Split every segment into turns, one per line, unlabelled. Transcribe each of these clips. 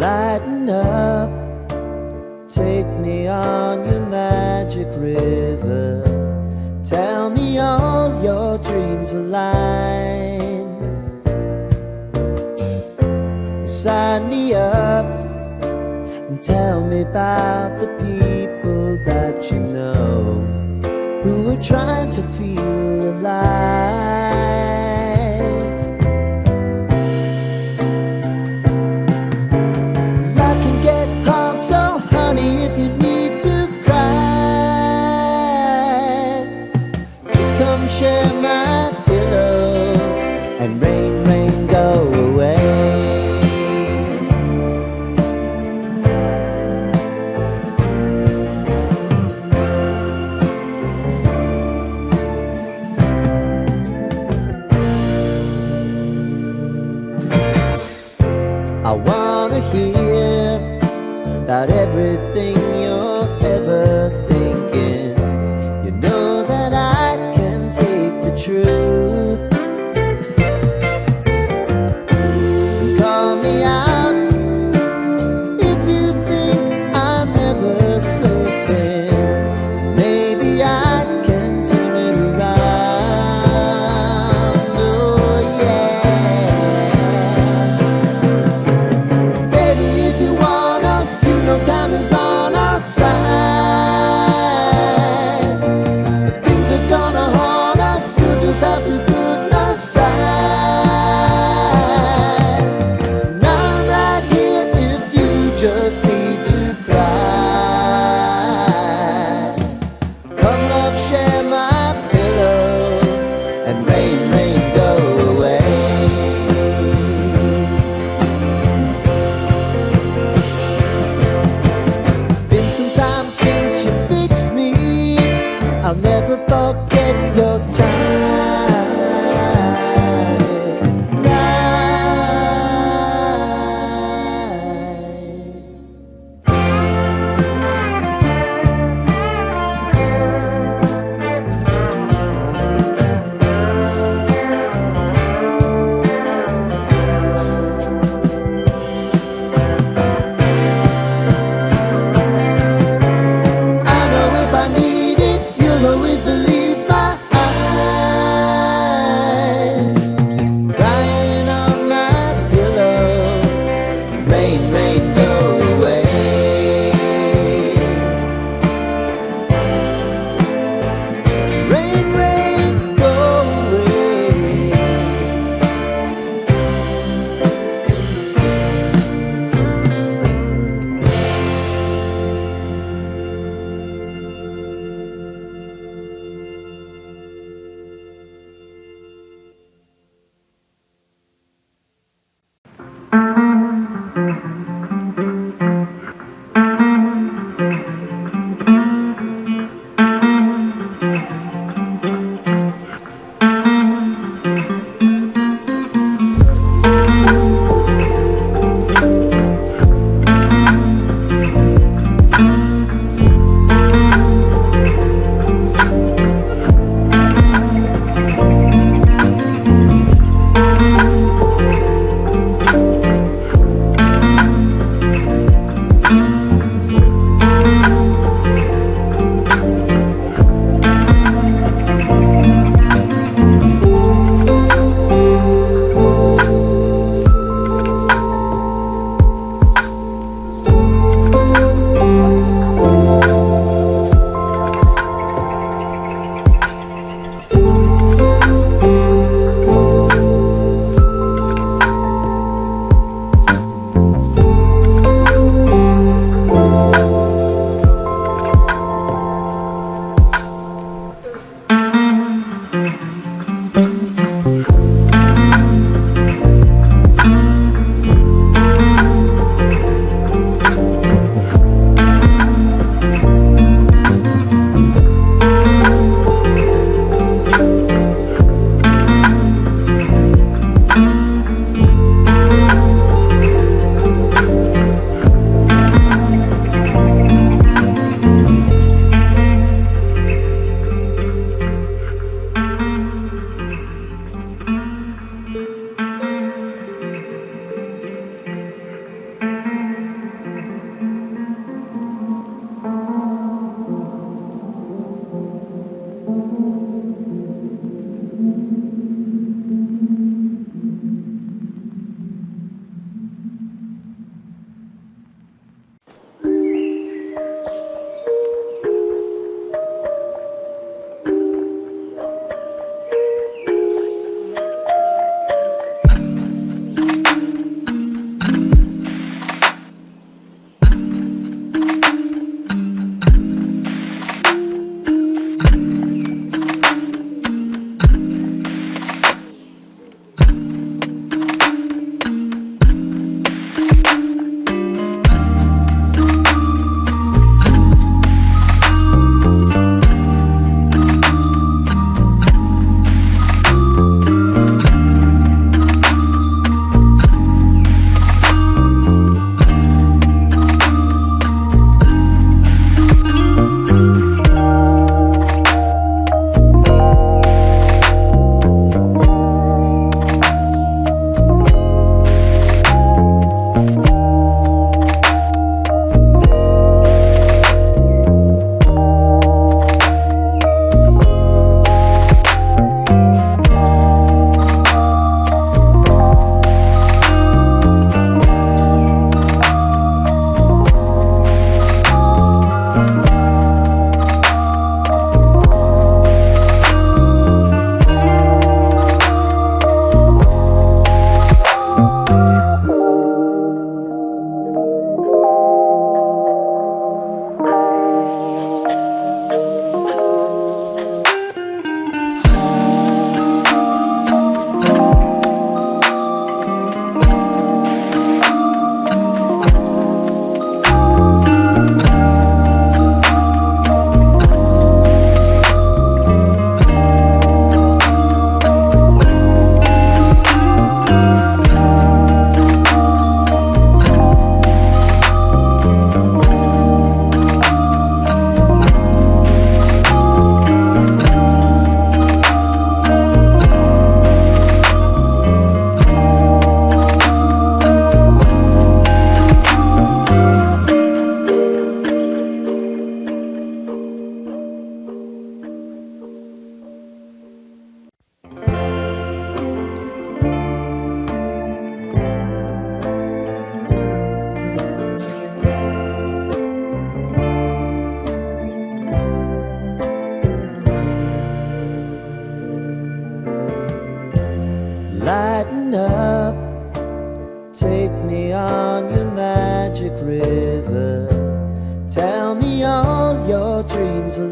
Lighten up, take me on your magic river. Tell me all your dreams align. Sign me up and tell me about the people that you know who are trying to feel alive. Life can get hard, so honey, if you need to cry, just come share my pillow and rain, rain, go away. I wanna hear about everything you're ever thinking. You know that I can take the truth. And call me out if you think I'm never slipping. Maybe I can turn it around. Oh yeah. Time is on our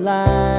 line.